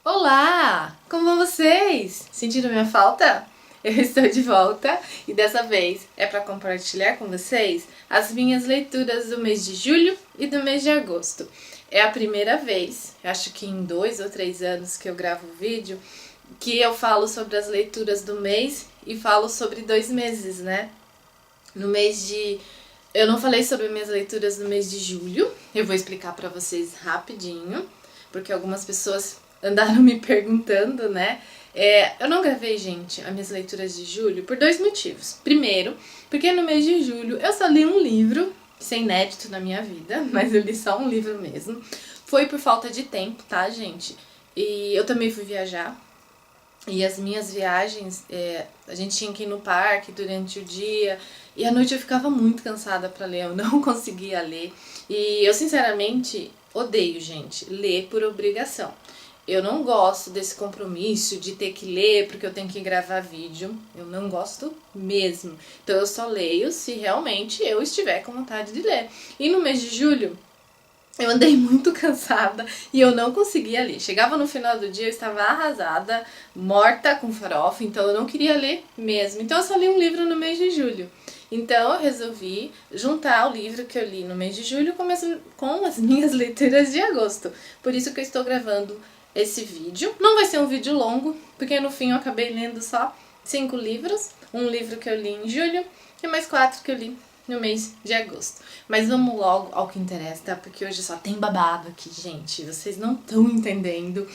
Olá! Como vão vocês? Sentiram minha falta? Eu estou de volta e dessa vez é para compartilhar com vocês as minhas leituras do mês de julho e do mês de agosto. É a primeira vez, acho que em 2 ou 3 anos que eu gravo vídeo, que eu falo sobre as leituras do mês e falo sobre 2 meses, né? No mês de... Eu não falei sobre minhas leituras do mês de julho, eu vou explicar para vocês rapidinho, porque algumas pessoas andaram me perguntando, né? Eu não gravei, gente, as minhas leituras de julho por 2 motivos. Primeiro, porque no mês de julho eu só li um livro, isso é inédito na minha vida, mas eu li só um livro mesmo. Foi por falta de tempo, tá, gente? E eu também fui viajar. E as minhas viagens, a gente tinha que ir no parque durante o dia e à noite eu ficava muito cansada pra ler, eu não conseguia ler. E eu, sinceramente, odeio, gente, ler por obrigação. Eu não gosto desse compromisso de ter que ler porque eu tenho que gravar vídeo. Eu não gosto mesmo. Então eu só leio se realmente eu estiver com vontade de ler. E no mês de julho, eu andei muito cansada e eu não conseguia ler. Chegava no final do dia, eu estava arrasada, morta com farofa, então eu não queria ler mesmo. Então eu só li um livro no mês de julho. Então eu resolvi juntar o livro que eu li no mês de julho com as minhas leituras de agosto. Por isso que eu estou gravando esse vídeo. Não vai ser um vídeo longo, porque no fim eu acabei lendo só 5 livros. Um livro que eu li em julho e mais 4 que eu li no mês de agosto. Mas vamos logo ao que interessa, tá? Porque hoje só tem babado aqui, gente. Vocês não estão entendendo.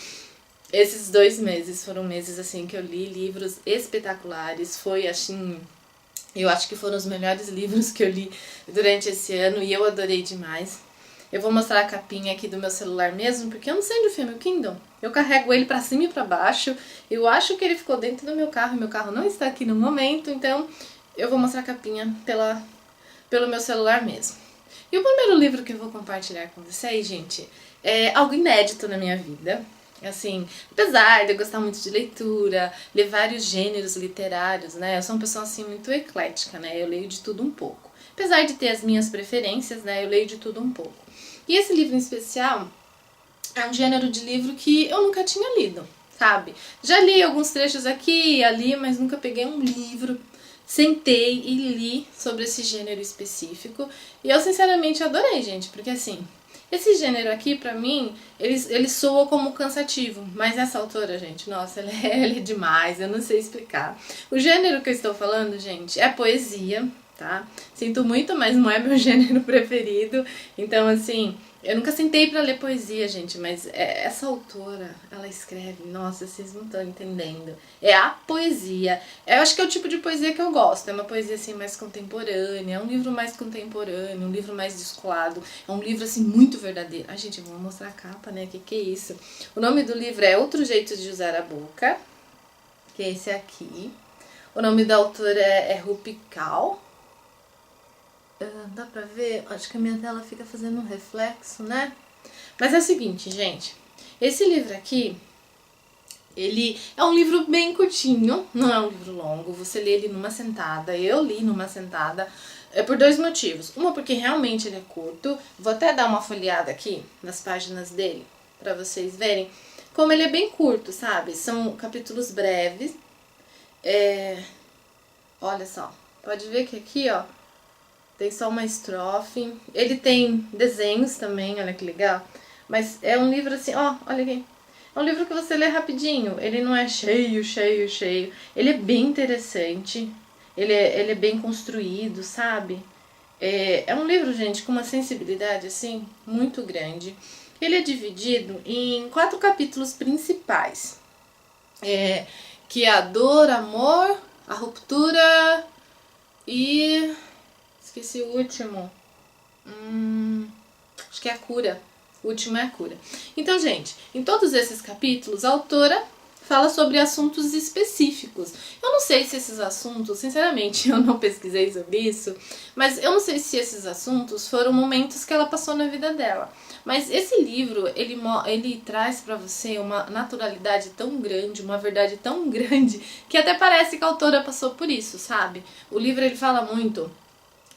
Esses 2 meses foram meses, assim, que eu li livros espetaculares. Foi, assim, eu acho que foram os melhores livros que eu li durante esse ano e eu adorei demais. Eu vou mostrar a capinha aqui do meu celular mesmo, porque eu não sei onde foi meu Kindle. Eu carrego ele pra cima e pra baixo. Eu acho que ele ficou dentro do meu carro e meu carro não está aqui no momento, então eu vou mostrar a capinha pelo meu celular mesmo. E o primeiro livro que eu vou compartilhar com vocês, gente, é algo inédito na minha vida. Assim, apesar de eu gostar muito de leitura, ler vários gêneros literários, né? Eu sou uma pessoa, assim, muito eclética, né? Eu leio de tudo um pouco. Apesar de ter as minhas preferências, né? Eu leio de tudo um pouco. E esse livro em especial é um gênero de livro que eu nunca tinha lido, sabe? Já li alguns trechos aqui e ali, mas nunca peguei um livro, sentei e li sobre esse gênero específico. E eu sinceramente adorei, gente, porque assim, esse gênero aqui, pra mim, ele soa como cansativo, mas essa autora, gente, nossa, ela é demais, eu não sei explicar. O gênero que eu estou falando, gente, é poesia, tá? Sinto muito, mas não é meu gênero preferido. Então, assim, eu nunca sentei pra ler poesia, gente, mas essa autora, ela escreve, nossa, vocês não estão entendendo. É a poesia. Eu acho que é o tipo de poesia que eu gosto. É uma poesia, assim, mais contemporânea, é um livro mais contemporâneo, um livro mais descolado. É um livro, assim, muito verdadeiro. Ai, gente, vou mostrar a capa, né? Que é isso? O nome do livro é Outro Jeito de Usar a Boca, que é esse aqui. O nome da autora é Rupi Kaur. Dá pra ver? Acho que a minha tela fica fazendo um reflexo, né? Mas é o seguinte, gente. Esse livro aqui, ele é um livro bem curtinho, não é um livro longo. Você lê ele numa sentada. Eu li numa sentada por 2 motivos. Uma, porque realmente ele é curto. Vou até dar uma folheada aqui nas páginas dele, pra vocês verem como ele é bem curto, sabe? São capítulos breves. Olha só, pode ver que aqui, ó, tem só uma estrofe. Ele tem desenhos também, olha que legal. Mas é um livro assim, ó, olha aqui. É um livro que você lê rapidinho. Ele não é cheio. Ele é bem interessante. Ele é bem construído, sabe? É um livro, gente, com uma sensibilidade, assim, muito grande. Ele é dividido em 4 capítulos principais. Que é a dor, amor, a ruptura e... esqueci o último. Acho que é a cura. O último é a cura. Então, gente, em todos esses capítulos, a autora fala sobre assuntos específicos. Eu não sei se esses assuntos, sinceramente, eu não pesquisei sobre isso, mas eu não sei se esses assuntos foram momentos que ela passou na vida dela. Mas esse livro, ele traz pra você uma naturalidade tão grande, uma verdade tão grande, que até parece que a autora passou por isso, sabe? O livro, ele fala muito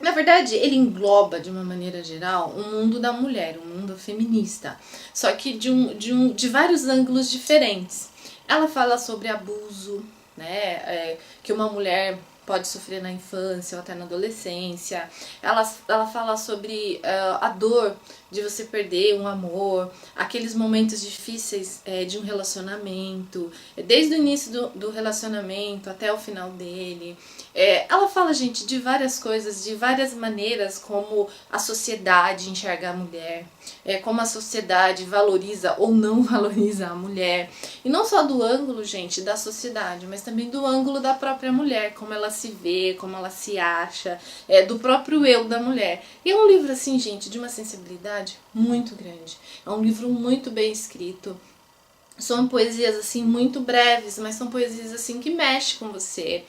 Na verdade, ele engloba, de uma maneira geral, o mundo da mulher, o mundo feminista. Só que de vários ângulos diferentes. Ela fala sobre abuso, né? Que uma mulher pode sofrer na infância ou até na adolescência. Ela fala sobre a dor de você perder um amor, aqueles momentos difíceis de um relacionamento, desde o início do relacionamento até o final dele. Ela fala, gente, de várias coisas, de várias maneiras como a sociedade enxerga a mulher, como a sociedade valoriza ou não valoriza a mulher. E não só do ângulo, gente, da sociedade, mas também do ângulo da própria mulher, como ela se vê, como ela se acha, do próprio eu da mulher. E é um livro, assim, gente, de uma sensibilidade muito grande. É um livro muito bem escrito. São poesias, assim, muito breves, mas são poesias, assim, que mexem com você,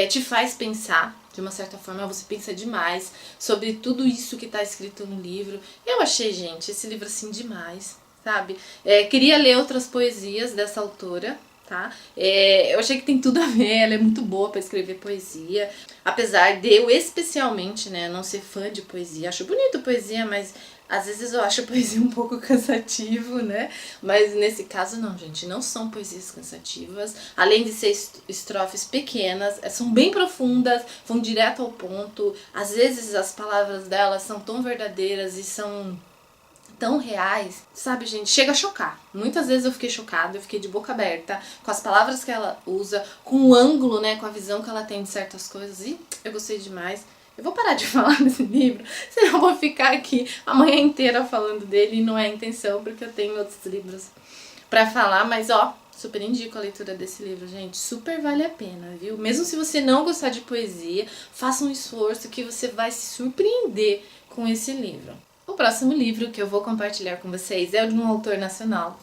te faz pensar, de uma certa forma, você pensa demais sobre tudo isso que está escrito no livro. Eu achei, gente, esse livro, assim, demais, sabe? Queria ler outras poesias dessa autora, tá? Eu achei que tem tudo a ver, ela é muito boa para escrever poesia, apesar de eu, especialmente, né, não ser fã de poesia. Acho bonito poesia, mas às vezes eu acho a poesia um pouco cansativo, né? Mas nesse caso não, gente, não são poesias cansativas. Além de ser estrofes pequenas, são bem profundas, vão direto ao ponto. Às vezes as palavras delas são tão verdadeiras e são tão reais, sabe, gente? Chega a chocar. Muitas vezes eu fiquei chocada, eu fiquei de boca aberta com as palavras que ela usa, com o ângulo, né, com a visão que ela tem de certas coisas, e eu gostei demais. Eu vou parar de falar desse livro, senão eu vou ficar aqui a manhã inteira falando dele e não é a intenção, porque eu tenho outros livros pra falar, mas ó, super indico a leitura desse livro, gente, super vale a pena, viu? Mesmo se você não gostar de poesia, faça um esforço que você vai se surpreender com esse livro. O próximo livro que eu vou compartilhar com vocês é o de um autor nacional.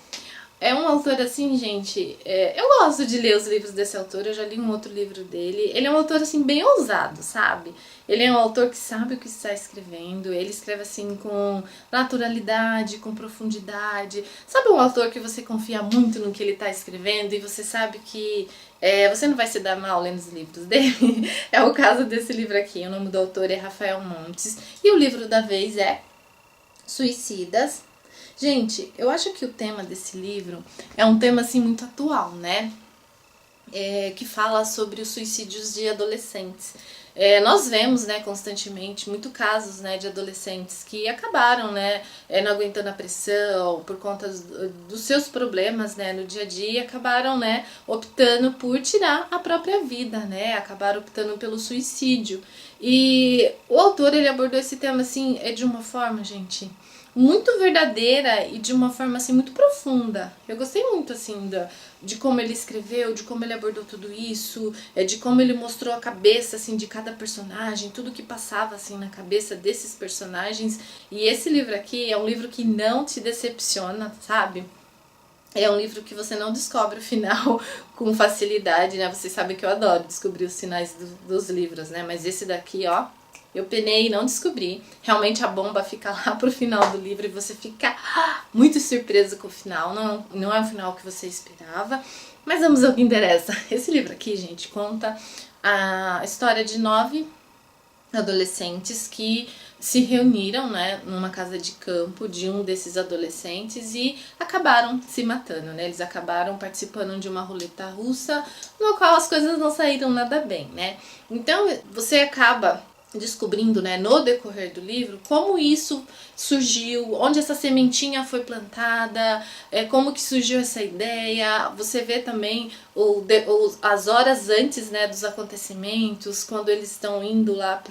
É um autor assim, gente, eu gosto de ler os livros desse autor, eu já li um outro livro dele. Ele é um autor assim bem ousado, sabe? Ele é um autor que sabe o que está escrevendo, ele escreve assim com naturalidade, com profundidade. Sabe um autor que você confia muito no que ele está escrevendo e você sabe que você não vai se dar mal lendo os livros dele? É o caso desse livro aqui, o nome do autor é Rafael Montes e o livro da vez é Suicidas. Gente, eu acho que o tema desse livro é um tema assim muito atual, né? Que fala sobre os suicídios de adolescentes. Nós vemos, né, constantemente muitos casos, né, de adolescentes que acabaram, né, não aguentando a pressão por conta dos seus problemas, né, no dia a dia, e acabaram, né, optando por tirar a própria vida, né, acabaram optando pelo suicídio. E o autor, ele abordou esse tema assim de uma forma, gente, muito verdadeira e de uma forma assim muito profunda. Eu gostei muito assim de como ele escreveu, de como ele abordou tudo isso, de como ele mostrou a cabeça assim de cada personagem, tudo que passava assim na cabeça desses personagens. E esse livro aqui é um livro que não te decepciona, sabe? É um livro que você não descobre o final com facilidade, né? Vocês sabem que eu adoro descobrir os finais dos livros, né? Mas esse daqui, ó, eu penei e não descobri. Realmente a bomba fica lá pro final do livro e você fica muito surpreso com o final. Não é o final que você esperava. Mas vamos ao que interessa. Esse livro aqui, gente, conta a história de 9 adolescentes que se reuniram, né, numa casa de campo de um desses adolescentes e acabaram se matando, né? Eles acabaram participando de uma roleta russa, no qual as coisas não saíram nada bem, né? Então você acaba descobrindo, né, no decorrer do livro, como isso surgiu, onde essa sementinha foi plantada, como que surgiu essa ideia. Você vê também as horas antes, né, dos acontecimentos, quando eles estão indo lá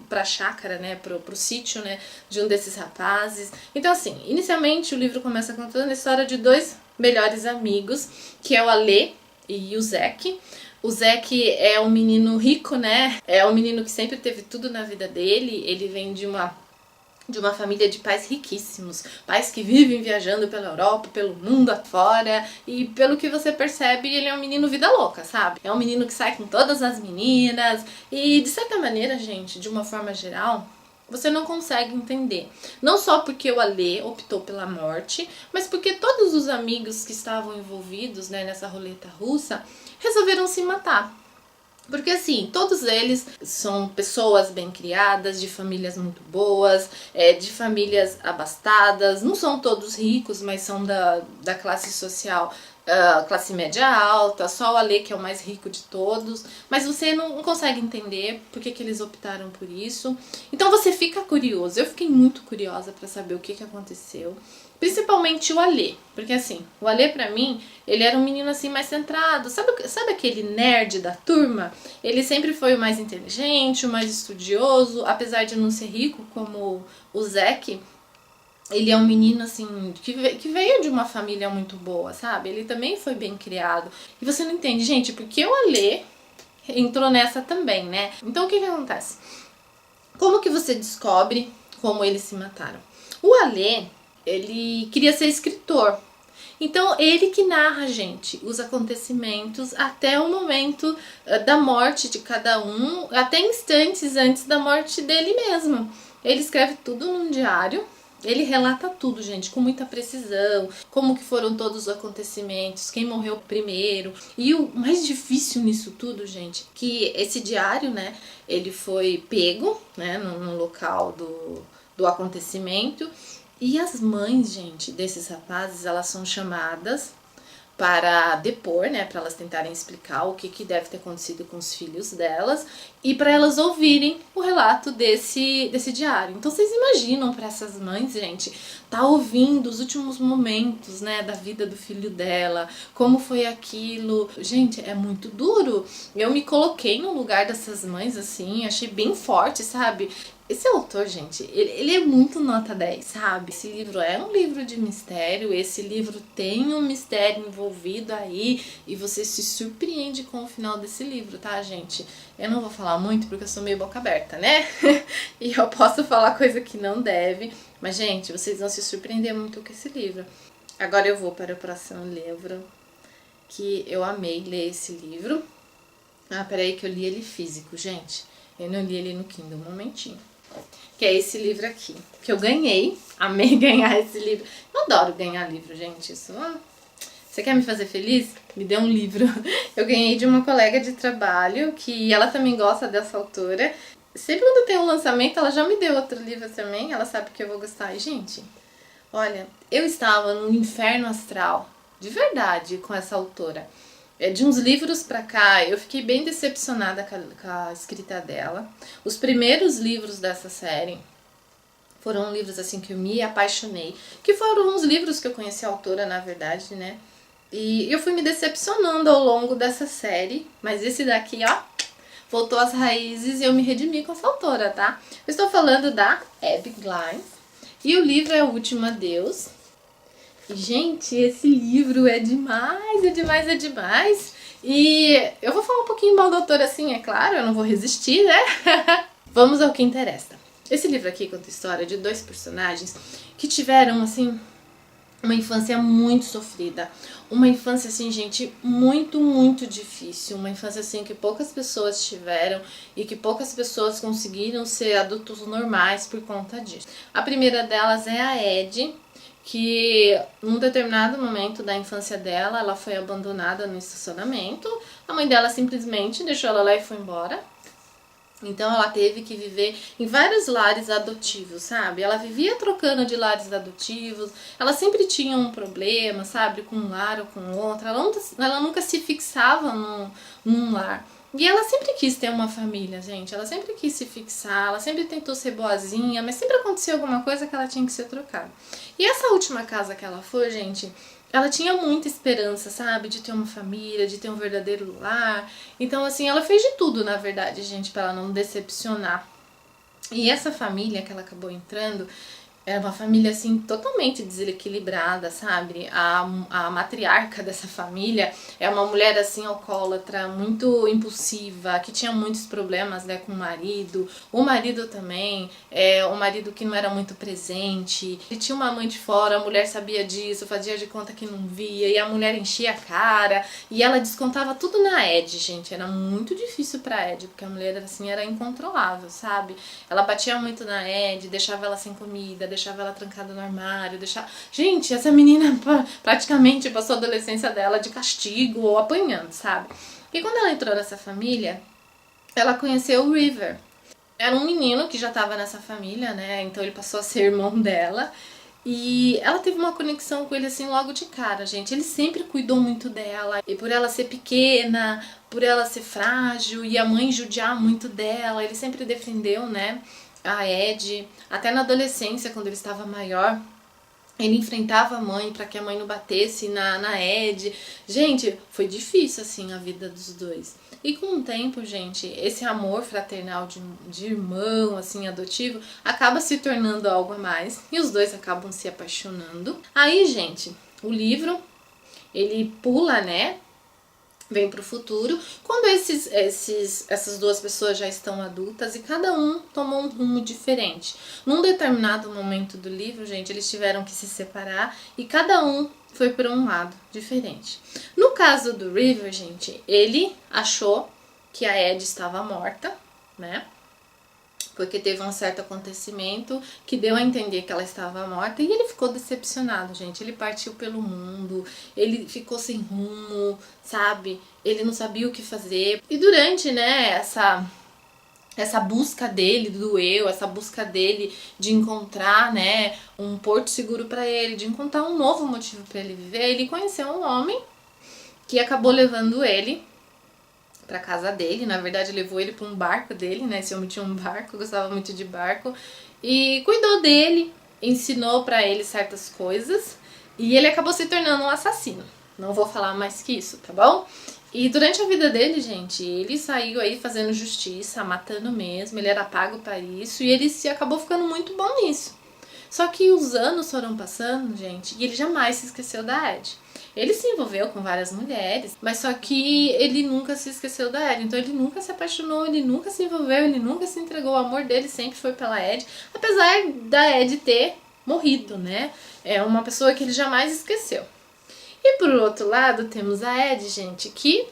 pra chácara, né, pro sítio, né, de um desses rapazes. Então assim, inicialmente o livro começa contando a história de 2 melhores amigos, que é o Alê e o Zeke. O Zeke é um menino rico, né? É um menino que sempre teve tudo na vida dele. Ele vem de uma família de pais riquíssimos, pais que vivem viajando pela Europa, pelo mundo afora, e pelo que você percebe, ele é um menino vida louca, sabe? É um menino que sai com todas as meninas, e de certa maneira, gente, de uma forma geral, você não consegue entender. Não só porque o Alê optou pela morte, mas porque todos os amigos que estavam envolvidos, né, nessa roleta russa resolveram se matar. Porque assim, todos eles são pessoas bem criadas, de famílias muito boas, de famílias abastadas. Não são todos ricos, mas são da classe social, classe média alta. Só o Ale que é o mais rico de todos. Mas você não consegue entender por que eles optaram por isso. Então você fica curioso. Eu fiquei muito curiosa para saber o que aconteceu. Principalmente o Ale, porque assim, o Ale pra mim, ele era um menino assim mais centrado, sabe aquele nerd da turma? Ele sempre foi o mais inteligente, o mais estudioso, apesar de não ser rico como o Zack, ele é um menino assim, que veio de uma família muito boa, sabe? Ele também foi bem criado. E você não entende, gente, porque o Ale entrou nessa também, né? Então o que acontece? Como que você descobre como eles se mataram? O Ale, ele queria ser escritor. Então, ele que narra, gente, os acontecimentos até o momento da morte de cada um, até instantes antes da morte dele mesmo. Ele escreve tudo num diário. Ele relata tudo, gente, com muita precisão, como que foram todos os acontecimentos, quem morreu primeiro. E o mais difícil nisso tudo, gente, que esse diário, né, ele foi pego, né, no local do acontecimento. E as mães, gente, desses rapazes, elas são chamadas para depor, né, para elas tentarem explicar o que deve ter acontecido com os filhos delas e para elas ouvirem o relato desse diário. Então vocês imaginam para essas mães, gente, tá ouvindo os últimos momentos, né, da vida do filho dela, como foi aquilo. Gente, é muito duro. Eu me coloquei no lugar dessas mães, assim, achei bem forte, sabe? Esse autor, gente, ele é muito nota 10, sabe? Esse livro é um livro de mistério, esse livro tem um mistério envolvido aí e você se surpreende com o final desse livro, tá, gente? Eu não vou falar muito porque eu sou meio boca aberta, né? E eu posso falar coisa que não deve, mas, gente, vocês vão se surpreender muito com esse livro. Agora eu vou para o próximo livro, que eu amei ler esse livro. Ah, peraí que eu li ele físico, gente. Eu não li ele no Kindle, um momentinho. Que é esse livro aqui, que eu ganhei, amei ganhar esse livro. Eu adoro ganhar livro, gente, isso... Você quer me fazer feliz? Me dê um livro. Eu ganhei de uma colega de trabalho, que ela também gosta dessa autora. Sempre quando tem um lançamento, ela já me deu outro livro também, ela sabe que eu vou gostar. E, gente, olha, eu estava num inferno astral, de verdade, com essa autora. De uns livros pra cá, eu fiquei bem decepcionada com a escrita dela. Os primeiros livros dessa série foram livros assim que eu me apaixonei, que foram os livros que eu conheci a autora, na verdade, né? E eu fui me decepcionando ao longo dessa série, mas esse daqui, ó, voltou às raízes e eu me redimi com essa autora, tá? Eu estou falando da Abby Glines e o livro é O Último Adeus. E, gente, esse livro é demais, é demais, é demais. E eu vou falar um pouquinho mal da autora assim, é claro, eu não vou resistir, né? Vamos ao que interessa. Esse livro aqui conta a história de dois personagens que tiveram, assim, uma infância muito sofrida. Uma infância, assim, gente, muito, muito difícil. Uma infância, assim, que poucas pessoas tiveram e que poucas pessoas conseguiram ser adultos normais por conta disso. A primeira delas é a Ed, que num determinado momento da infância dela, ela foi abandonada no estacionamento. A mãe dela simplesmente deixou ela lá e foi embora. Então ela teve que viver em vários lares adotivos, sabe? Ela vivia trocando de lares adotivos, ela sempre tinha um problema, sabe? Com um lar ou com outro, ela nunca se fixava num lar. E ela sempre quis ter uma família, gente, ela sempre quis se fixar, ela sempre tentou ser boazinha, mas sempre acontecia alguma coisa que ela tinha que ser trocada. E essa última casa que ela foi, gente, ela tinha muita esperança, sabe, de ter uma família, de ter um verdadeiro lar. Então, assim, ela fez de tudo, na verdade, gente, pra ela não decepcionar. E essa família que ela acabou entrando era uma família, assim, totalmente desequilibrada, sabe? A matriarca dessa família é uma mulher, assim, alcoólatra, muito impulsiva, que tinha muitos problemas, né, com o marido. O marido também, o marido que não era muito presente. Ele tinha uma amante fora, a mulher sabia disso, fazia de conta que não via, e a mulher enchia a cara, e ela descontava tudo na Ed, gente. Era muito difícil pra Ed, porque a mulher, assim, era incontrolável, sabe? Ela batia muito na Ed, deixava ela sem comida, deixava ela trancada no armário, deixava... Gente, essa menina praticamente passou a adolescência dela de castigo ou apanhando, sabe? E quando ela entrou nessa família, ela conheceu o River. Era um menino que já estava nessa família, né? Então ele passou a ser irmão dela. E ela teve uma conexão com ele assim logo de cara, gente. Ele sempre cuidou muito dela. E por ela ser pequena, por ela ser frágil e a mãe judiar muito dela, ele sempre defendeu, né, a Ed. Até na adolescência, quando ele estava maior, ele enfrentava a mãe para que a mãe não batesse na Ed. Gente, foi difícil assim a vida dos dois. E com o tempo, gente, esse amor fraternal de irmão, assim, adotivo, acaba se tornando algo a mais. E os dois acabam se apaixonando. Aí, gente, o livro, ele pula, né? Vem pro futuro, quando essas duas pessoas já estão adultas e cada um tomou um rumo diferente. Num determinado momento do livro, gente, eles tiveram que se separar e cada um foi para um lado diferente. No caso do River, gente, ele achou que a Ed estava morta, né? Porque teve um certo acontecimento que deu a entender que ela estava morta e ele ficou decepcionado, gente. Ele partiu pelo mundo, ele ficou sem rumo, sabe? Ele não sabia o que fazer. E durante, né, essa busca dele do eu, essa busca dele de encontrar, né, um porto seguro para ele, de encontrar um novo motivo para ele viver, ele conheceu um homem que acabou levando ele pra casa dele. Na verdade, levou ele pra um barco dele, né? Esse homem tinha um barco, gostava muito de barco. E cuidou dele, ensinou pra ele certas coisas. E ele acabou se tornando um assassino. Não vou falar mais que isso, tá bom? E durante a vida dele, gente, ele saiu aí fazendo justiça, matando mesmo. Ele era pago pra isso. E ele acabou ficando muito bom nisso. Só que os anos foram passando, gente, e ele jamais se esqueceu da Ed. Ele se envolveu com várias mulheres, mas só que ele nunca se esqueceu da Ed. Então ele nunca se apaixonou, ele nunca se envolveu, ele nunca se entregou. O amor dele sempre foi pela Ed, apesar da Ed ter morrido, né? É uma pessoa que ele jamais esqueceu. E por outro lado, temos a Ed, gente, que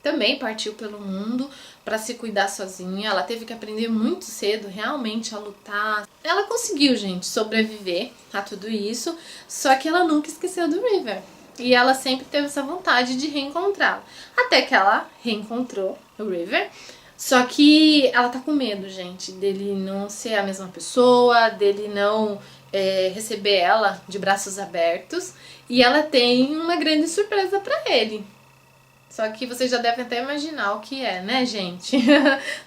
também partiu pelo mundo para se cuidar sozinha. Ela teve que aprender muito cedo realmente a lutar. Ela conseguiu, gente, sobreviver a tudo isso, só que ela nunca esqueceu do River. E ela sempre teve essa vontade de reencontrá-lo. Até que ela reencontrou o River. Só que ela tá com medo, gente, dele não ser a mesma pessoa, dele não receber ela de braços abertos. E ela tem uma grande surpresa pra ele. Só que vocês já devem até imaginar o que é, né, gente?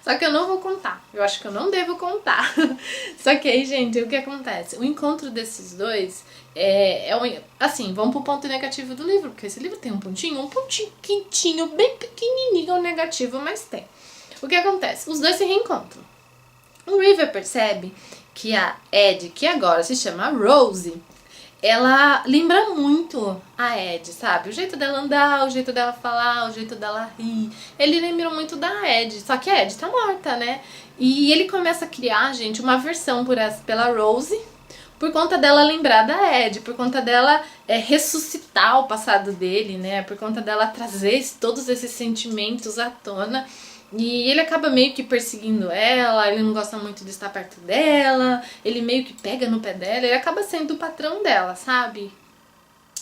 Só que eu não vou contar. Eu acho que eu não devo contar. Só que aí, gente, o que acontece? O encontro desses dois assim, vamos pro ponto negativo do livro, porque esse livro tem um pontinho quentinho, bem pequenininho negativo, mas tem. O que acontece? Os dois se reencontram. O River percebe que a Ed, que agora se chama Rose, ela lembra muito a Ed, sabe? O jeito dela andar, o jeito dela falar, o jeito dela rir. Ele lembra muito da Ed, só que a Ed tá morta, né? E ele começa a criar, gente, uma aversão pela Rose, por conta dela lembrar da Ed, por conta dela ressuscitar o passado dele, né? Por conta dela trazer todos esses sentimentos à tona. E ele acaba meio que perseguindo ela, ele não gosta muito de estar perto dela, ele meio que pega no pé dela, ele acaba sendo o patrão dela, sabe?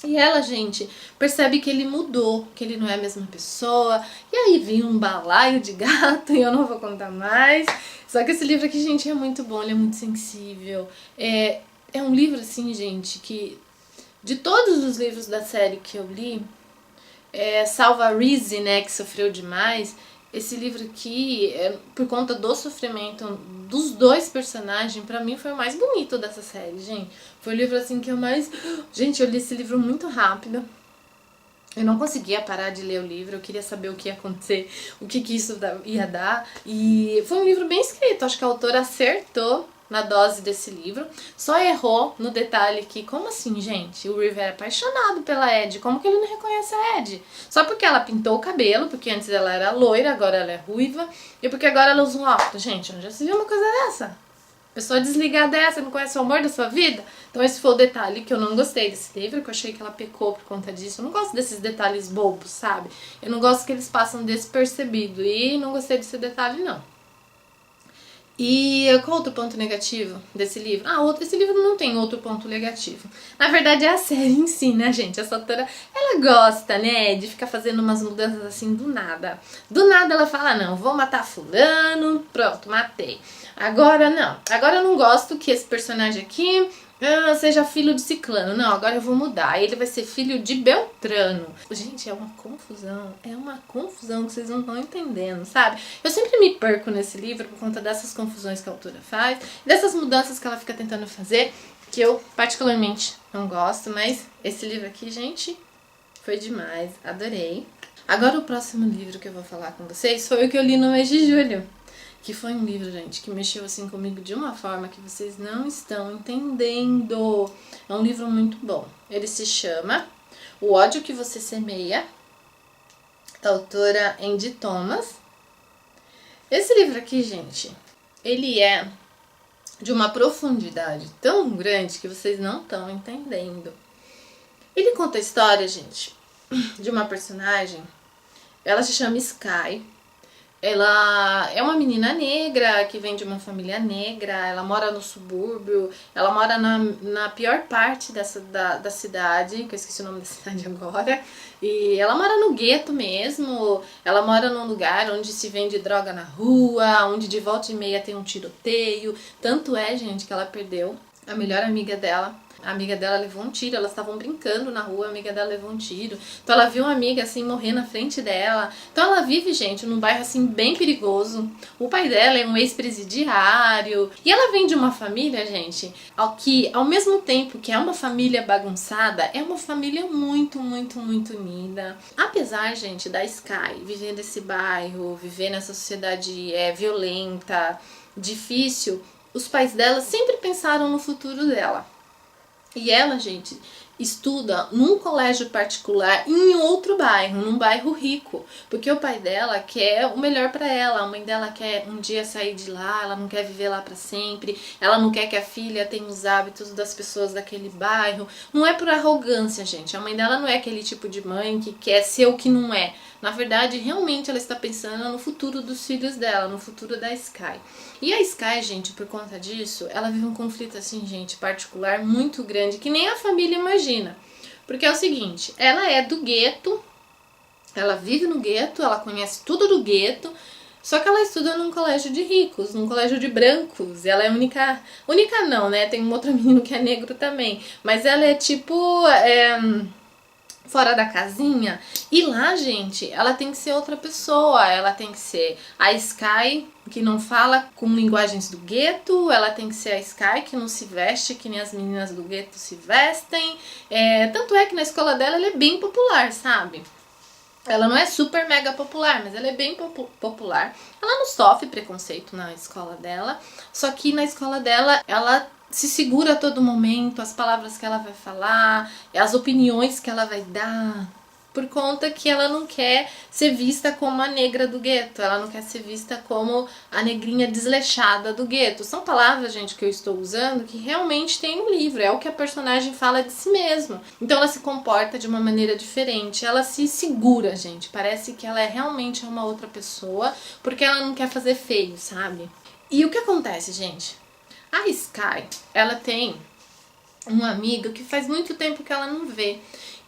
E ela, gente, percebe que ele mudou, que ele não é a mesma pessoa, e aí vem um balaio de gato, e eu não vou contar mais. Só que esse livro aqui, gente, é muito bom, ele é muito sensível. É um livro, assim, gente, que de todos os livros da série que eu li, salvo a Reese, né, que sofreu demais, esse livro aqui, por conta do sofrimento dos dois personagens, pra mim foi o mais bonito dessa série, gente. Foi o livro assim que eu mais... Gente, eu li esse livro muito rápido. Eu não conseguia parar de ler o livro, eu queria saber o que ia acontecer, o que isso ia dar. E foi um livro bem escrito, acho que a autora acertou na dose desse livro. Só errou no detalhe que, como assim, gente? O River é apaixonado pela Ed, como que ele não reconhece a Ed? Só porque ela pintou o cabelo, porque antes ela era loira, agora ela é ruiva, e porque agora ela usa um óculos. Gente, onde já se viu uma coisa dessa? Pessoa desligada dessa, não conhece o amor da sua vida? Então esse foi o detalhe que eu não gostei desse livro, que eu achei que ela pecou por conta disso. Eu não gosto desses detalhes bobos, sabe? Eu não gosto que eles passam despercebido, e não gostei desse detalhe, não. E qual outro ponto negativo desse livro? Esse livro não tem outro ponto negativo. Na verdade é a série em si, né, gente? Essa autora, ela gosta, né, de ficar fazendo umas mudanças assim do nada. Do nada ela fala, não, vou matar fulano, pronto, matei. Agora não, agora eu não gosto que esse personagem aqui seja filho de ciclano. Não, agora eu vou mudar. Ele vai ser filho de Beltrano. Gente, é uma confusão que vocês não estão entendendo, sabe? Eu sempre me perco nesse livro por conta dessas confusões que a autora faz, dessas mudanças que ela fica tentando fazer, que eu particularmente não gosto, mas esse livro aqui, gente, foi demais, adorei. Agora o próximo livro que eu vou falar com vocês foi o que eu li no mês de julho. Que foi um livro, gente, que mexeu assim comigo de uma forma que vocês não estão entendendo. É um livro muito bom. Ele se chama O Ódio que Você Semeia, da autora Andy Thomas. Esse livro aqui, gente, ele é de uma profundidade tão grande que vocês não estão entendendo. Ele conta a história, gente, de uma personagem. Ela se chama Sky. Ela é uma menina negra que vem de uma família negra, ela mora no subúrbio, ela mora na pior parte da cidade, que eu esqueci o nome da cidade agora, e ela mora no gueto mesmo, ela mora num lugar onde se vende droga na rua, onde de volta e meia tem um tiroteio, tanto é, gente, que ela perdeu a melhor amiga dela. A amiga dela levou um tiro, elas estavam brincando na rua, a amiga dela levou um tiro. Então ela viu uma amiga assim morrer na frente dela. Então ela vive, gente, num bairro assim bem perigoso. O pai dela é um ex-presidiário. E ela vem de uma família, gente, que ao mesmo tempo que é uma família bagunçada, é uma família muito, muito, muito unida. Apesar, gente, da Sky viver nesse bairro, viver nessa sociedade violenta, difícil, os pais dela sempre pensaram no futuro dela. E ela, gente, estuda num colégio particular em outro bairro, num bairro rico, porque o pai dela quer o melhor pra ela, a mãe dela quer um dia sair de lá, ela não quer viver lá pra sempre, ela não quer que a filha tenha os hábitos das pessoas daquele bairro. Não é por arrogância, gente, a mãe dela não é aquele tipo de mãe que quer ser o que não é. Na verdade, realmente ela está pensando no futuro dos filhos dela, no futuro da Sky. E a Sky, gente, por conta disso, ela vive um conflito assim, gente, particular muito grande, que nem a família imagina. Porque é o seguinte, ela é do gueto, ela vive no gueto, ela conhece tudo do gueto, só que ela estuda num colégio de ricos, num colégio de brancos. Ela é única não, né? Tem um outro menino que é negro também. Mas ela é tipo... fora da casinha, e lá, gente, ela tem que ser outra pessoa, ela tem que ser a Sky, que não fala com linguagens do gueto, ela tem que ser a Sky, que não se veste que nem as meninas do gueto se vestem, tanto é que na escola dela ela é bem popular, sabe? Ela não é super mega popular, mas ela é bem popular. Ela não sofre preconceito na escola dela, só que na escola dela ela se segura a todo momento, as palavras que ela vai falar, as opiniões que ela vai dar, por conta que ela não quer ser vista como a negra do gueto, ela não quer ser vista como a negrinha desleixada do gueto. São palavras, gente, que eu estou usando que realmente tem no livro, é o que a personagem fala de si mesma. Então ela se comporta de uma maneira diferente, ela se segura, gente, parece que ela é realmente uma outra pessoa, porque ela não quer fazer feio, sabe? E o que acontece, gente? A Sky, ela tem um amigo que faz muito tempo que ela não vê,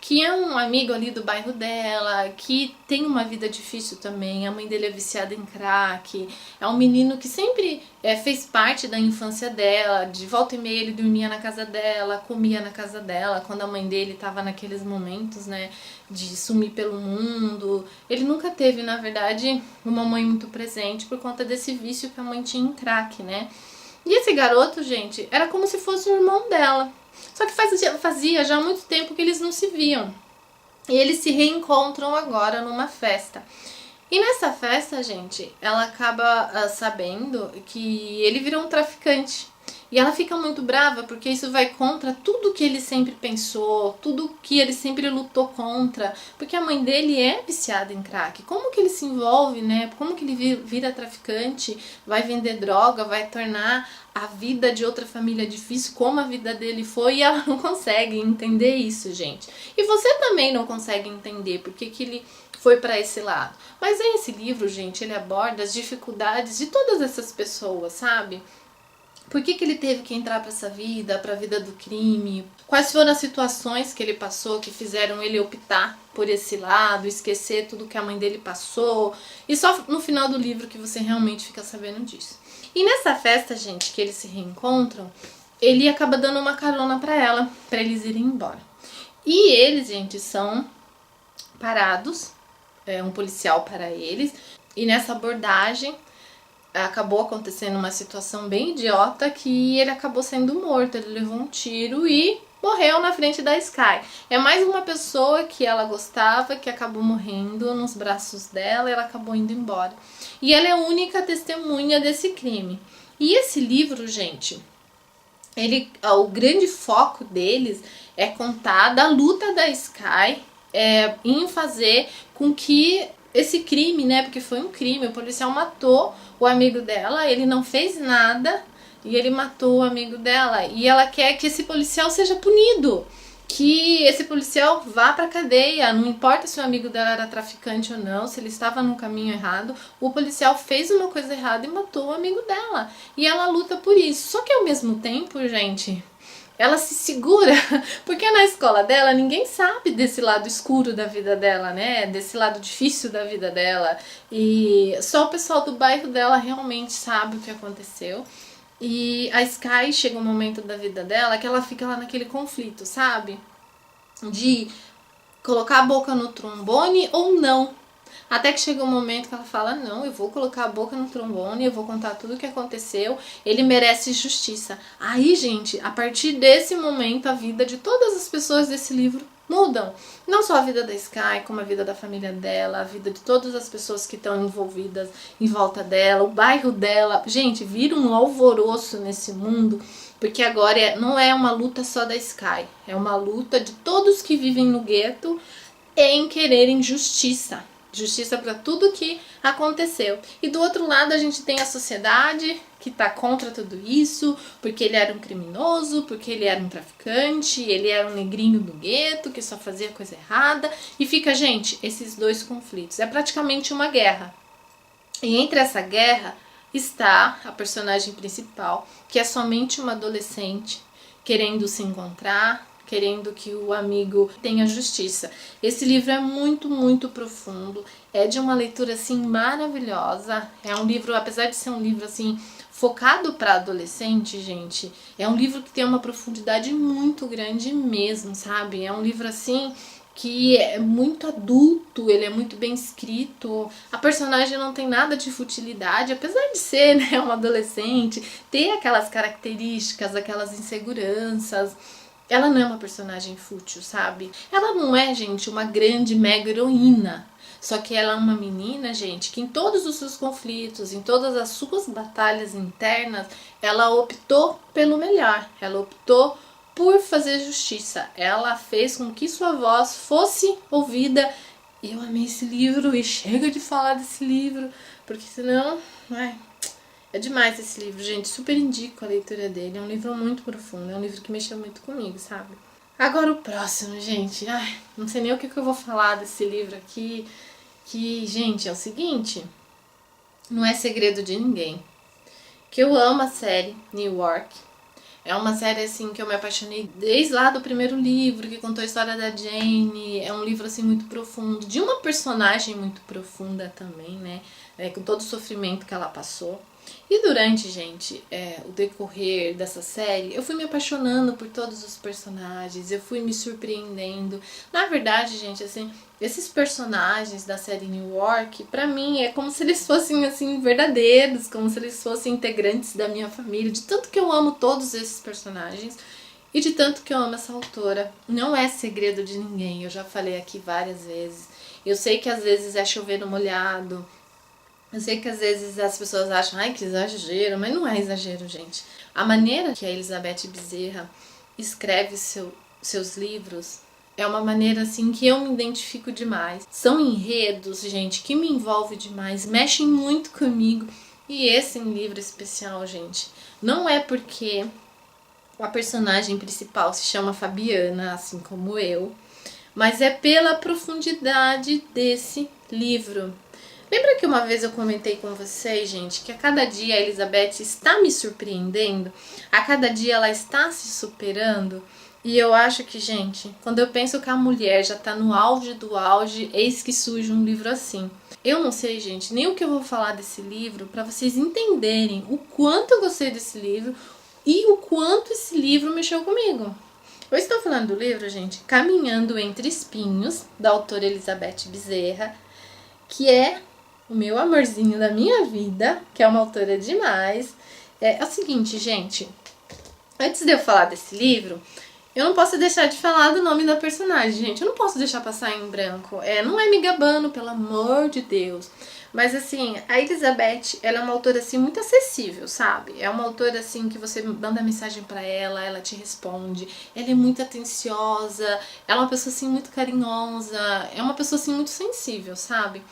que é um amigo ali do bairro dela, que tem uma vida difícil também, a mãe dele é viciada em crack, é um menino que sempre fez parte da infância dela, de volta e meia ele dormia na casa dela, comia na casa dela, quando a mãe dele estava naqueles momentos, né, de sumir pelo mundo. Ele nunca teve, na verdade, uma mãe muito presente por conta desse vício que a mãe tinha em crack, né. E esse garoto, gente, era como se fosse o irmão dela. Só que fazia já muito tempo que eles não se viam. E eles se reencontram agora numa festa. E nessa festa, gente, ela acaba sabendo que ele virou um traficante. E ela fica muito brava porque isso vai contra tudo que ele sempre pensou, tudo que ele sempre lutou contra. Porque a mãe dele é viciada em crack. Como que ele se envolve, né? Como que ele vira traficante, vai vender droga, vai tornar a vida de outra família difícil como a vida dele foi, e ela não consegue entender isso, gente. E você também não consegue entender porque que ele foi para esse lado. Mas esse livro, gente, ele aborda as dificuldades de todas essas pessoas, sabe? Por que ele teve que entrar para essa vida, para a vida do crime? Quais foram as situações que ele passou que fizeram ele optar por esse lado, esquecer tudo que a mãe dele passou? E só no final do livro que você realmente fica sabendo disso. E nessa festa, gente, que eles se reencontram, ele acaba dando uma carona para ela, para eles irem embora. E eles, gente, são parados, um policial para eles, e nessa abordagem acabou acontecendo uma situação bem idiota que ele acabou sendo morto. Ele levou um tiro e morreu na frente da Sky. É mais uma pessoa que ela gostava que acabou morrendo nos braços dela e ela acabou indo embora. E ela é a única testemunha desse crime. E esse livro, gente, o grande foco deles é contar da luta da Sky em fazer com que esse crime, né, porque foi um crime, o policial matou o amigo dela, ele não fez nada e ele matou o amigo dela, e ela quer que esse policial seja punido, que esse policial vá pra cadeia, não importa se o amigo dela era traficante ou não, se ele estava no caminho errado, o policial fez uma coisa errada e matou o amigo dela, e ela luta por isso. Só que ao mesmo tempo, gente, ela se segura, porque na escola dela ninguém sabe desse lado escuro da vida dela, né? Desse lado difícil da vida dela. E só o pessoal do bairro dela realmente sabe o que aconteceu. E a Sky chega um momento da vida dela que ela fica lá naquele conflito, sabe? De colocar a boca no trombone ou não. Até que chega um momento que ela fala, não, eu vou colocar a boca no trombone, eu vou contar tudo o que aconteceu, ele merece justiça. Aí, gente, a partir desse momento, a vida de todas as pessoas desse livro mudam. Não só a vida da Sky, como a vida da família dela, a vida de todas as pessoas que estão envolvidas em volta dela, o bairro dela. Gente, vira um alvoroço nesse mundo, porque agora não é uma luta só da Sky, é uma luta de todos que vivem no gueto em quererem justiça. Justiça para tudo que aconteceu. E do outro lado a gente tem a sociedade que tá contra tudo isso, porque ele era um criminoso, porque ele era um traficante, ele era um negrinho do gueto que só fazia coisa errada. E fica, gente, esses dois conflitos. É praticamente uma guerra. E entre essa guerra está a personagem principal, que é somente uma adolescente querendo se encontrar, querendo que o amigo tenha justiça. Esse livro é muito, muito profundo, é de uma leitura assim maravilhosa. É um livro, apesar de ser um livro assim focado para adolescente, gente, é um livro que tem uma profundidade muito grande mesmo, sabe? É um livro assim que é muito adulto, ele é muito bem escrito, a personagem não tem nada de futilidade, apesar de ser, né, uma adolescente, ter aquelas características, aquelas inseguranças. Ela não é uma personagem fútil, sabe? Ela não é, gente, uma grande mega heroína. Só que ela é uma menina, gente, que em todos os seus conflitos, em todas as suas batalhas internas, ela optou pelo melhor. Ela optou por fazer justiça. Ela fez com que sua voz fosse ouvida. E eu amei esse livro e chega de falar desse livro, porque senão... É demais esse livro, gente. Super indico a leitura dele. É um livro muito profundo. É um livro que mexeu muito comigo, sabe? Agora o próximo, gente. Não sei nem o que eu vou falar desse livro aqui. Que, gente, é o seguinte. Não é segredo de ninguém. Que eu amo a série New York. É uma série, assim, que eu me apaixonei desde lá do primeiro livro, que contou a história da Jane. É um livro, assim, muito profundo. De uma personagem muito profunda também, né? Com todo o sofrimento que ela passou. E durante, gente, o decorrer dessa série, eu fui me apaixonando por todos os personagens, eu fui me surpreendendo. Na verdade, gente, assim, esses personagens da série New York, pra mim, é como se eles fossem, assim, verdadeiros, como se eles fossem integrantes da minha família, de tanto que eu amo todos esses personagens e de tanto que eu amo essa autora. Não é segredo de ninguém, eu já falei aqui várias vezes. Eu sei que às vezes é chover no molhado, Eu sei que às vezes as pessoas acham, ai, que exagero, mas não é exagero, gente. A maneira que a Elizabeth Bezerra escreve seus livros é uma maneira assim que eu me identifico demais. São enredos, gente, que me envolvem demais, mexem muito comigo. E esse livro especial, gente, não é porque a personagem principal se chama Fabiana, assim como eu, mas é pela profundidade desse livro. Lembra que uma vez eu comentei com vocês, gente, que a cada dia a Elizabeth está me surpreendendo? A cada dia ela está se superando? E eu acho que, gente, quando eu penso que a mulher já está no auge do auge, eis que surge um livro assim. Eu não sei, gente, nem o que eu vou falar desse livro para vocês entenderem o quanto eu gostei desse livro e o quanto esse livro mexeu comigo. Eu estou falando do livro, gente, Caminhando Entre Espinhos, da autora Elizabeth Bezerra, que é o meu amorzinho da minha vida, que é uma autora demais. É o seguinte, gente, antes de eu falar desse livro, eu não posso deixar de falar do nome da personagem, gente. Eu não posso deixar passar em branco. Não é me gabando, pelo amor de Deus. Mas assim, a Elizabeth, ela é uma autora assim muito acessível, sabe? É uma autora assim que você manda mensagem pra ela te responde. Ela é muito atenciosa, ela é uma pessoa assim muito carinhosa, é uma pessoa assim muito sensível, sabe?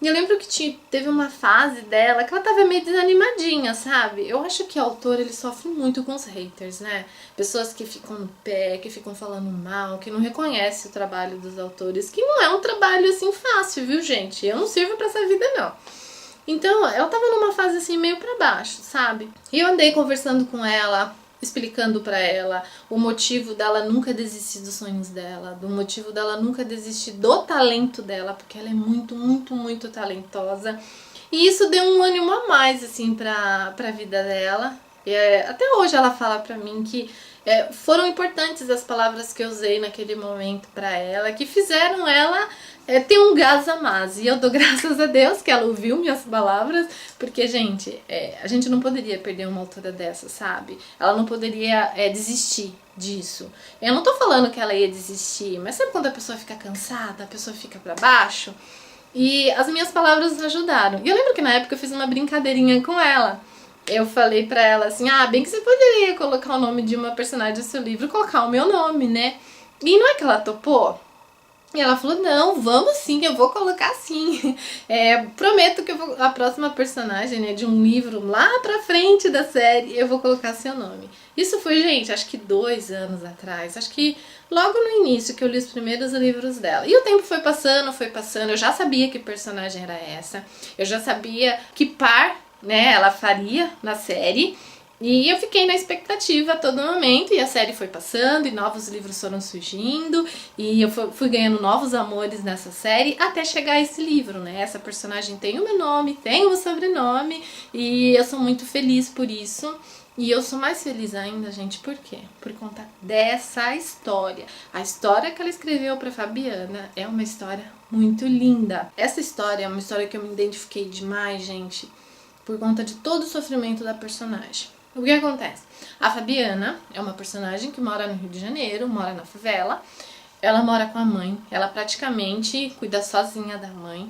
E eu lembro que teve uma fase dela que ela tava meio desanimadinha, sabe? Eu acho que o autor, ele sofre muito com os haters, né? Pessoas que ficam no pé, que ficam falando mal, que não reconhecem o trabalho dos autores, que não é um trabalho assim fácil, viu, gente? Eu não sirvo pra essa vida, não. Então, ela tava numa fase assim meio pra baixo, sabe? E eu andei conversando com ela, explicando pra ela o motivo dela nunca desistir dos sonhos dela, do motivo dela nunca desistir do talento dela, porque ela é muito, muito, muito talentosa. E isso deu um ânimo a mais, assim, pra vida dela. Até hoje ela fala pra mim que foram importantes as palavras que eu usei naquele momento pra ela, que fizeram ela ter um gás a mais. E eu dou graças a Deus que ela ouviu minhas palavras, porque, gente, a gente não poderia perder uma autora dessa, sabe? Ela não poderia desistir disso. Eu não tô falando que ela ia desistir, mas sabe quando a pessoa fica cansada, a pessoa fica pra baixo? E as minhas palavras ajudaram. E eu lembro que na época eu fiz uma brincadeirinha com ela. Eu falei pra ela assim, bem que você poderia colocar o nome de uma personagem do seu livro, colocar o meu nome, né? E não é que ela topou? E ela falou, não, vamos sim, eu vou colocar sim. Prometo que a próxima personagem, né, de um livro lá pra frente da série, eu vou colocar seu nome. Isso foi, gente, acho que 2 anos atrás. Acho que logo no início que eu li os primeiros livros dela. E o tempo foi passando, eu já sabia que personagem era essa. Eu já sabia que par, né, ela faria na série. E eu fiquei na expectativa a todo momento, e a série foi passando, e novos livros foram surgindo, e eu fui ganhando novos amores nessa série, até chegar a esse livro, né? Essa personagem tem o meu nome, tem o meu sobrenome, e eu sou muito feliz por isso. E eu sou mais feliz ainda, gente, por quê? Por conta dessa história. A história que ela escreveu para Fabiana é uma história muito linda. Essa história é uma história que eu me identifiquei demais, gente, por conta de todo o sofrimento da personagem. O que acontece? A Fabiana é uma personagem que mora no Rio de Janeiro, mora na favela. Ela mora com a mãe, ela praticamente cuida sozinha da mãe.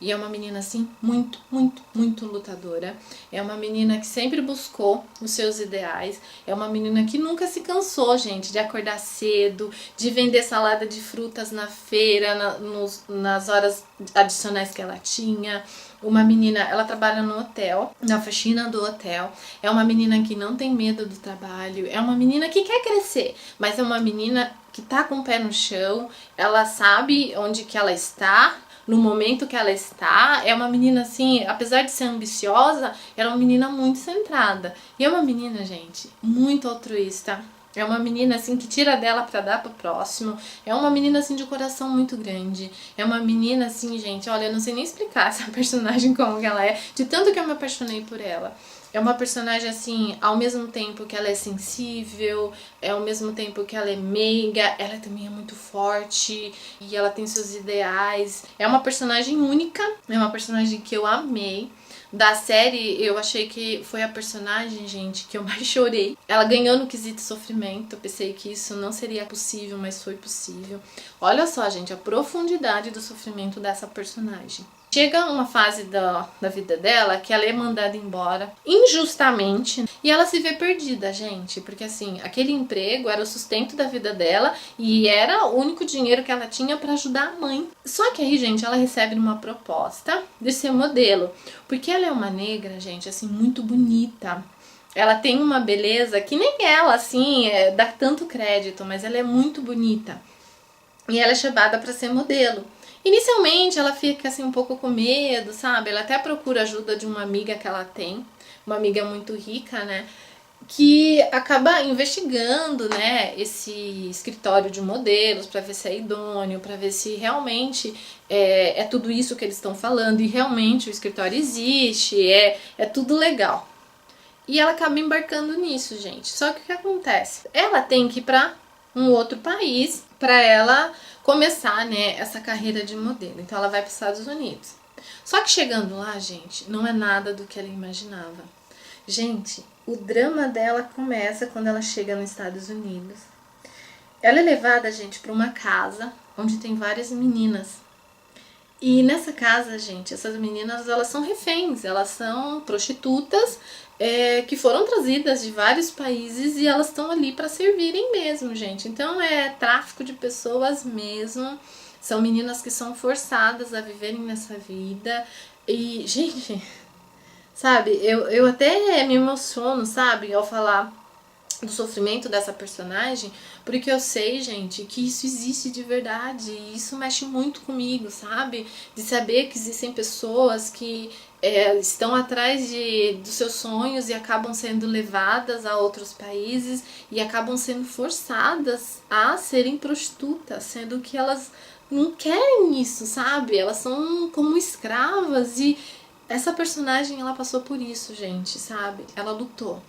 E é uma menina assim muito, muito, muito lutadora. É uma menina que sempre buscou os seus ideais. É uma menina que nunca se cansou, gente, de acordar cedo, de vender salada de frutas na feira, nas horas adicionais que ela tinha. Uma menina, ela trabalha no hotel, na faxina do hotel. É uma menina que não tem medo do trabalho. É uma menina que quer crescer, mas é uma menina que tá com o pé no chão. Ela sabe onde que ela está, no momento que ela está. É uma menina assim, apesar de ser ambiciosa, ela é uma menina muito centrada. E é uma menina, gente, muito altruísta. É uma menina assim que tira dela pra dar pro próximo. É uma menina assim de coração muito grande. É uma menina assim, gente, olha, eu não sei nem explicar essa personagem como que ela é, de tanto que eu me apaixonei por ela. É uma personagem assim, ao mesmo tempo que ela é sensível, ao mesmo tempo que ela é meiga, ela também é muito forte e ela tem seus ideais. É uma personagem única, é uma personagem que eu amei. Da série, eu achei que foi a personagem, gente, que eu mais chorei. Ela ganhou no quesito sofrimento. Eu pensei que isso não seria possível, mas foi possível. Olha só, gente, a profundidade do sofrimento dessa personagem. Chega uma fase da vida dela que ela é mandada embora injustamente e ela se vê perdida, gente, porque assim, aquele emprego era o sustento da vida dela e era o único dinheiro que ela tinha para ajudar a mãe. Só que aí, gente, ela recebe uma proposta de ser modelo, porque ela é uma negra, gente, assim, muito bonita. Ela tem uma beleza que nem ela, assim, dá tanto crédito, mas ela é muito bonita. E ela é chamada para ser modelo. Inicialmente ela fica assim um pouco com medo, sabe? Ela até procura ajuda de uma amiga que ela tem, uma amiga muito rica, né? Que acaba investigando, né, esse escritório de modelos para ver se é idôneo, para ver se realmente é tudo isso que eles estão falando e realmente o escritório existe, é tudo legal. E ela acaba embarcando nisso, gente. Só que o que acontece? Ela tem que ir para um outro país para ela começar, né, essa carreira de modelo. Então ela vai para os Estados Unidos. Só que chegando lá, gente, não é nada do que ela imaginava. Gente, o drama dela começa quando ela chega nos Estados Unidos. Ela é levada, gente, para uma casa onde tem várias meninas. E nessa casa, gente, essas meninas, elas são reféns, elas são prostitutas que foram trazidas de vários países e elas estão ali para servirem mesmo, gente. Então é tráfico de pessoas mesmo, são meninas que são forçadas a viverem nessa vida. E, gente, sabe, eu até me emociono, sabe, ao falar do sofrimento dessa personagem, porque eu sei, gente, que isso existe de verdade e isso mexe muito comigo, sabe? De saber que existem pessoas que estão atrás dos seus sonhos e acabam sendo levadas a outros países e acabam sendo forçadas a serem prostitutas, sendo que elas não querem isso, sabe? Elas são como escravas e essa personagem, ela passou por isso, gente, sabe? Ela lutou.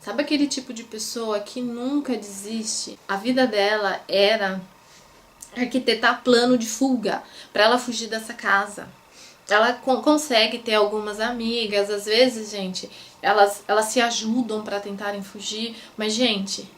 Sabe aquele tipo de pessoa que nunca desiste? A vida dela era arquitetar plano de fuga para ela fugir dessa casa. Ela consegue ter algumas amigas, às vezes, gente, elas se ajudam para tentarem fugir, mas, gente,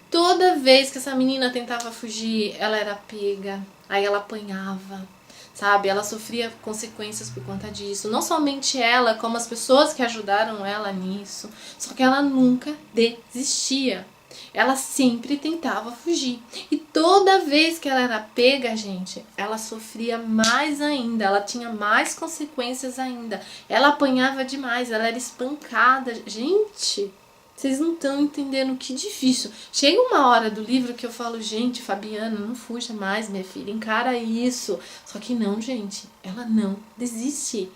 toda vez que essa menina tentava fugir, ela era pega, aí ela apanhava. Sabe, ela sofria consequências por conta disso. Não somente ela, como as pessoas que ajudaram ela nisso. Só que ela nunca desistia. Ela sempre tentava fugir. E toda vez que ela era pega, gente, ela sofria mais ainda. Ela tinha mais consequências ainda. Ela apanhava demais, ela era espancada. Gente, vocês não estão entendendo que difícil. Chega uma hora do livro que eu falo, gente, Fabiana, não fuja mais, minha filha, encara isso. Só que não, gente, ela não desiste.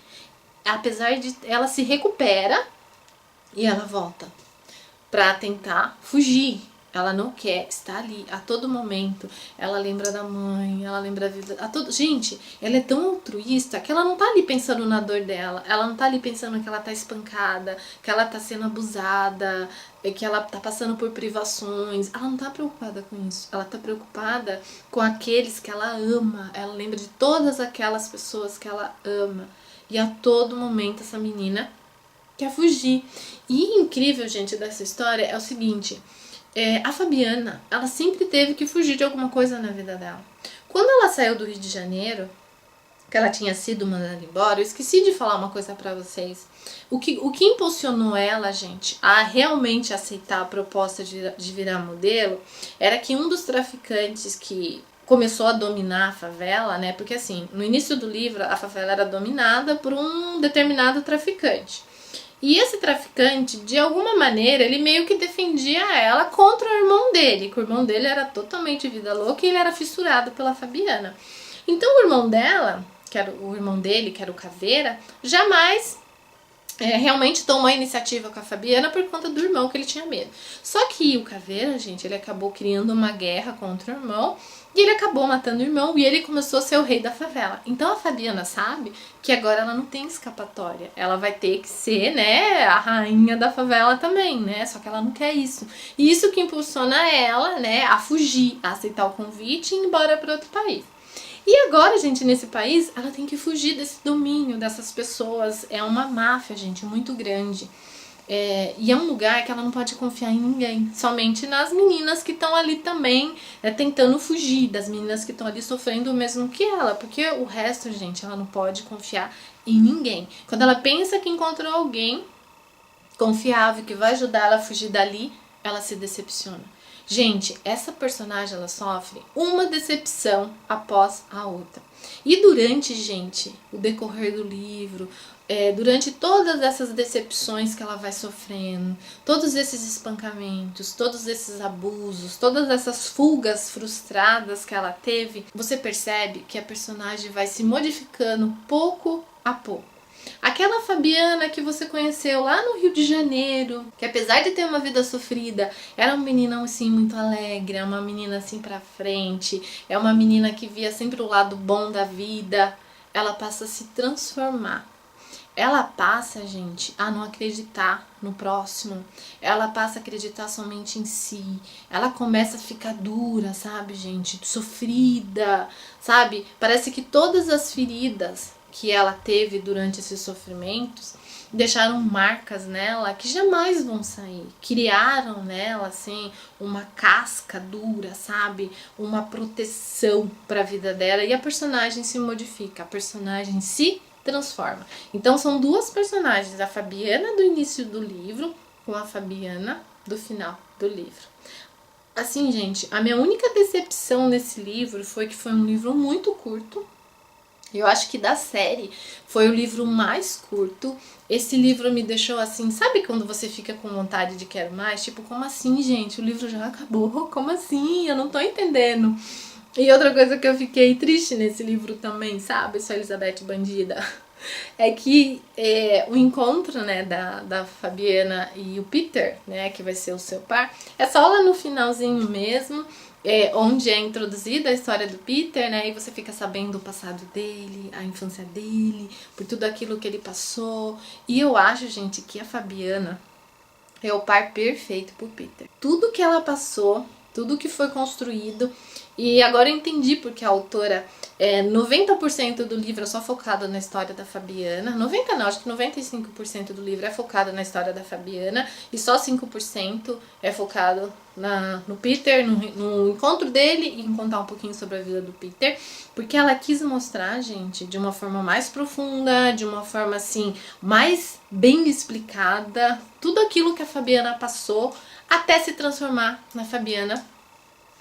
Apesar de ela se recupera e ela volta pra tentar fugir. Ela não quer estar ali a todo momento. Ela lembra da mãe, ela lembra da vida. Gente, ela é tão altruísta que ela não tá ali pensando na dor dela. Ela não tá ali pensando que ela tá espancada, que ela tá sendo abusada, que ela tá passando por privações. Ela não tá preocupada com isso. Ela tá preocupada com aqueles que ela ama. Ela lembra de todas aquelas pessoas que ela ama. E a todo momento essa menina quer fugir. E incrível, gente, dessa história é o seguinte. A Fabiana, ela sempre teve que fugir de alguma coisa na vida dela. Quando ela saiu do Rio de Janeiro, que ela tinha sido mandada embora, eu esqueci de falar uma coisa pra vocês. O que impulsionou ela, gente, a realmente aceitar a proposta de virar modelo, era que um dos traficantes que começou a dominar a favela, né? Porque assim, no início do livro, a favela era dominada por um determinado traficante. E esse traficante, de alguma maneira, ele meio que defendia ela contra o irmão dele, que o irmão dele era totalmente vida louca e ele era fissurado pela Fabiana. Então o irmão dela, que era o irmão dele, que era o Caveira, jamais realmente tomou a iniciativa com a Fabiana por conta do irmão, que ele tinha medo. Só que o Caveira, gente, ele acabou criando uma guerra contra o irmão e ele acabou matando o irmão e ele começou a ser o rei da favela. Então a Fabiana sabe que agora ela não tem escapatória. Ela vai ter que ser, né, a rainha da favela também, né? Só que ela não quer isso. E isso que impulsiona ela, né, a fugir, a aceitar o convite e ir embora para outro país. E agora, gente, nesse país, ela tem que fugir desse domínio dessas pessoas. É uma máfia, gente, muito grande. E é um lugar que ela não pode confiar em ninguém, somente nas meninas que estão ali também, tentando fugir, das meninas que estão ali sofrendo o mesmo que ela, porque o resto, gente, ela não pode confiar em ninguém. Quando ela pensa que encontrou alguém confiável que vai ajudar ela a fugir dali, ela se decepciona. Gente, essa personagem, ela sofre uma decepção após a outra. E durante, gente, o decorrer do livro, durante todas essas decepções que ela vai sofrendo, todos esses espancamentos, todos esses abusos, todas essas fugas frustradas que ela teve, você percebe que a personagem vai se modificando pouco a pouco. Aquela Fabiana que você conheceu lá no Rio de Janeiro, que apesar de ter uma vida sofrida, era uma menina assim muito alegre, é uma menina assim pra frente, é uma menina que via sempre o lado bom da vida, ela passa a se transformar. Ela passa, gente, a não acreditar no próximo. Ela passa a acreditar somente em si. Ela começa a ficar dura, sabe, gente? Sofrida, sabe? Parece que todas as feridas que ela teve durante esses sofrimentos deixaram marcas nela que jamais vão sair. Criaram nela, assim, uma casca dura, sabe? Uma proteção para a vida dela. E a personagem se modifica, a personagem se transforma. Então são duas personagens, a Fabiana do início do livro com a Fabiana do final do livro. Assim, gente, a minha única decepção nesse livro foi que foi um livro muito curto. Eu acho que da série foi o livro mais curto. Esse livro me deixou assim, sabe quando você fica com vontade de quero mais? Tipo, como assim, gente? O livro já acabou? Como assim? Eu não tô entendendo. E outra coisa que eu fiquei triste nesse livro também, sabe? Sou Elizabeth Bandida. É que o encontro, né, da Fabiana e o Peter, né, que vai ser o seu par, é só lá no finalzinho mesmo, onde é introduzida a história do Peter, né, e você fica sabendo o passado dele, a infância dele, por tudo aquilo que ele passou. E eu acho, gente, que a Fabiana é o par perfeito pro Peter. Tudo que ela passou, tudo que foi construído, e agora eu entendi porque a autora, 90% do livro é só focado na história da Fabiana, 90% não, acho que 95% do livro é focado na história da Fabiana, e só 5% é focado no Peter, no encontro dele, e em contar um pouquinho sobre a vida do Peter, porque ela quis mostrar, gente, de uma forma mais profunda, de uma forma assim, mais bem explicada, tudo aquilo que a Fabiana passou, até se transformar na Fabiana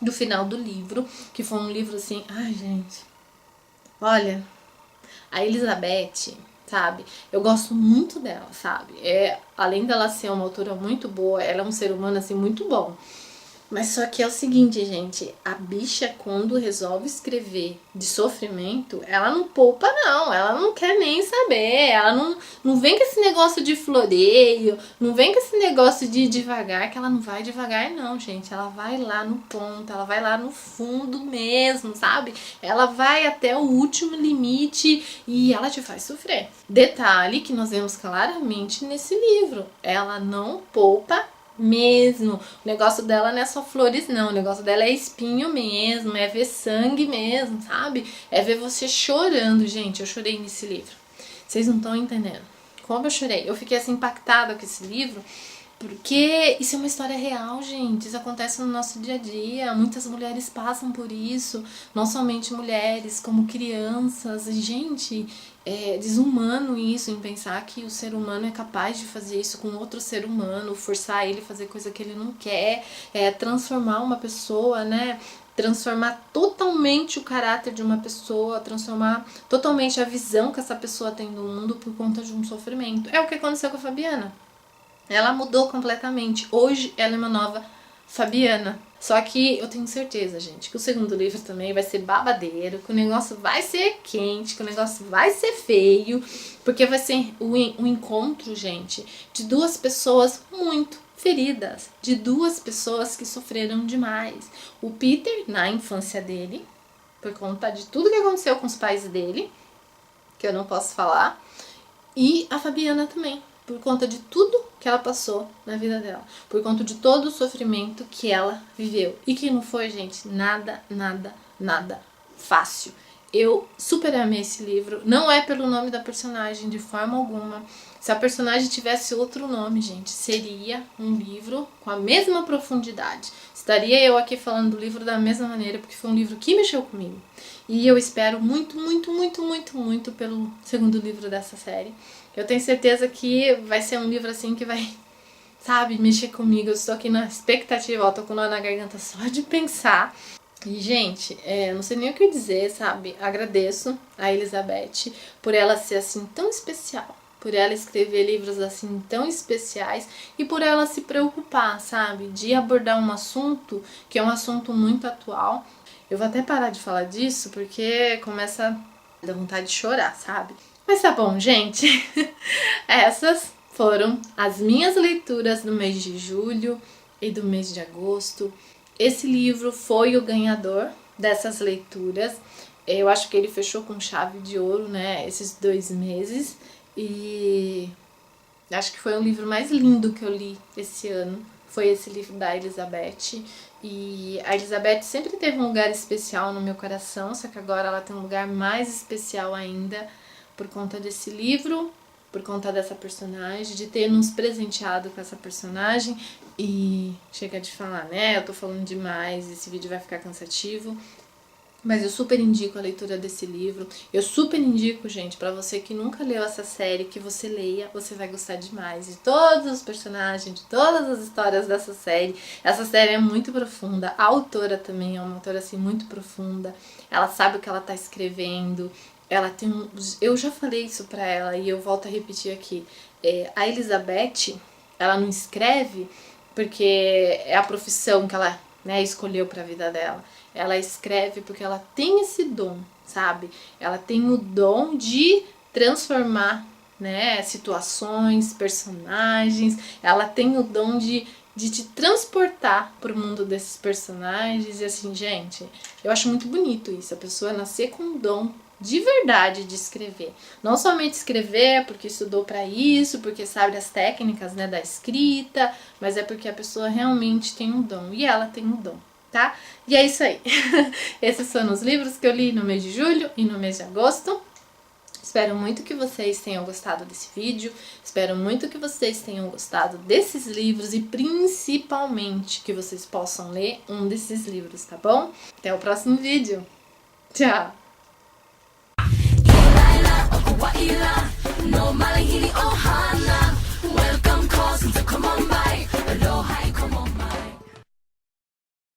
do final do livro, que foi um livro assim, ai gente, olha, a Elizabeth, sabe, eu gosto muito dela, sabe, além dela ser uma autora muito boa, ela é um ser humano assim muito bom. Mas só que é o seguinte, gente, a bicha quando resolve escrever de sofrimento, ela não poupa não, ela não quer nem saber, ela não vem com esse negócio de floreio, não vem com esse negócio de devagar, que ela não vai devagar não, gente, ela vai lá no ponto, ela vai lá no fundo mesmo, sabe? Ela vai até o último limite e ela te faz sofrer. Detalhe que nós vemos claramente nesse livro, ela não poupa mesmo. O negócio dela não é só flores não, o negócio dela é espinho mesmo, é ver sangue mesmo, sabe? É ver você chorando, gente. Eu chorei nesse livro, vocês não estão entendendo como eu chorei. Eu fiquei assim impactada com esse livro, porque isso é uma história real, gente. Isso acontece no nosso dia a dia. Muitas mulheres passam por isso. Não somente mulheres, como crianças. E, gente, é desumano isso, em pensar que o ser humano é capaz de fazer isso com outro ser humano, forçar ele a fazer coisa que ele não quer, transformar uma pessoa, né? Transformar totalmente o caráter de uma pessoa, transformar totalmente a visão que essa pessoa tem do mundo por conta de um sofrimento. É o que aconteceu com a Fabiana. Ela mudou completamente. Hoje ela é uma nova Fabiana. Só que eu tenho certeza, gente, que o segundo livro também vai ser babadeiro, que o negócio vai ser quente, que o negócio vai ser feio, porque vai ser um encontro, gente, de duas pessoas muito feridas, de duas pessoas que sofreram demais. O Peter, na infância dele, por conta de tudo que aconteceu com os pais dele, que eu não posso falar, e a Fabiana também, por conta de tudo que ela passou na vida dela, por conta de todo o sofrimento que ela viveu. E que não foi, gente, nada fácil. Eu super amei esse livro, não é pelo nome da personagem de forma alguma. Se a personagem tivesse outro nome, gente, seria um livro com a mesma profundidade. Estaria eu aqui falando do livro da mesma maneira, porque foi um livro que mexeu comigo. E eu espero muito, muito, muito, muito, muito pelo segundo livro dessa série. Eu tenho certeza que vai ser um livro assim que vai, sabe, mexer comigo. Eu estou aqui na expectativa, ó, tô com nó na garganta só de pensar. E, gente, não sei nem o que dizer, sabe? Agradeço a Elizabeth por ela ser assim tão especial. Por ela escrever livros assim tão especiais e por ela se preocupar, sabe? De abordar um assunto que é um assunto muito atual. Eu vou até parar de falar disso porque começa a dar vontade de chorar, sabe? Mas tá bom, gente. Essas foram as minhas leituras do mês de julho e do mês de agosto. Esse livro foi o ganhador dessas leituras. Eu acho que ele fechou com chave de ouro, né? Esses 2 meses. E acho que foi o livro mais lindo que eu li esse ano. Foi esse livro da Elizabeth. E a Elizabeth sempre teve um lugar especial no meu coração, só que agora ela tem um lugar mais especial ainda por conta desse livro, por conta dessa personagem, de ter nos presenteado com essa personagem. E chega de falar, né? Eu tô falando demais, esse vídeo vai ficar cansativo. Mas eu super indico a leitura desse livro. Eu super indico, gente, pra você que nunca leu essa série, que você leia, você vai gostar demais de todos os personagens, de todas as histórias dessa série. Essa série é muito profunda. A autora também é uma autora assim muito profunda. Ela sabe o que ela tá escrevendo. Ela tem eu já falei isso pra ela e eu volto a repetir aqui. A Elizabeth, ela não escreve porque é a profissão que ela, né, escolheu pra vida dela. Ela escreve porque ela tem esse dom, sabe? Ela tem o dom de transformar, né, situações, personagens. Ela tem o dom de te transportar pro mundo desses personagens. E assim, gente, eu acho muito bonito isso. A pessoa nascer com um dom de verdade de escrever. Não somente escrever porque estudou para isso, porque sabe as técnicas, né, da escrita, mas é porque a pessoa realmente tem um dom. E ela tem um dom. Tá? E é isso aí. Esses foram os livros que eu li no mês de julho e no mês de agosto. Espero muito que vocês tenham gostado desse vídeo. Espero muito que vocês tenham gostado desses livros e principalmente que vocês possam ler um desses livros, tá bom? Até o próximo vídeo. Tchau! No,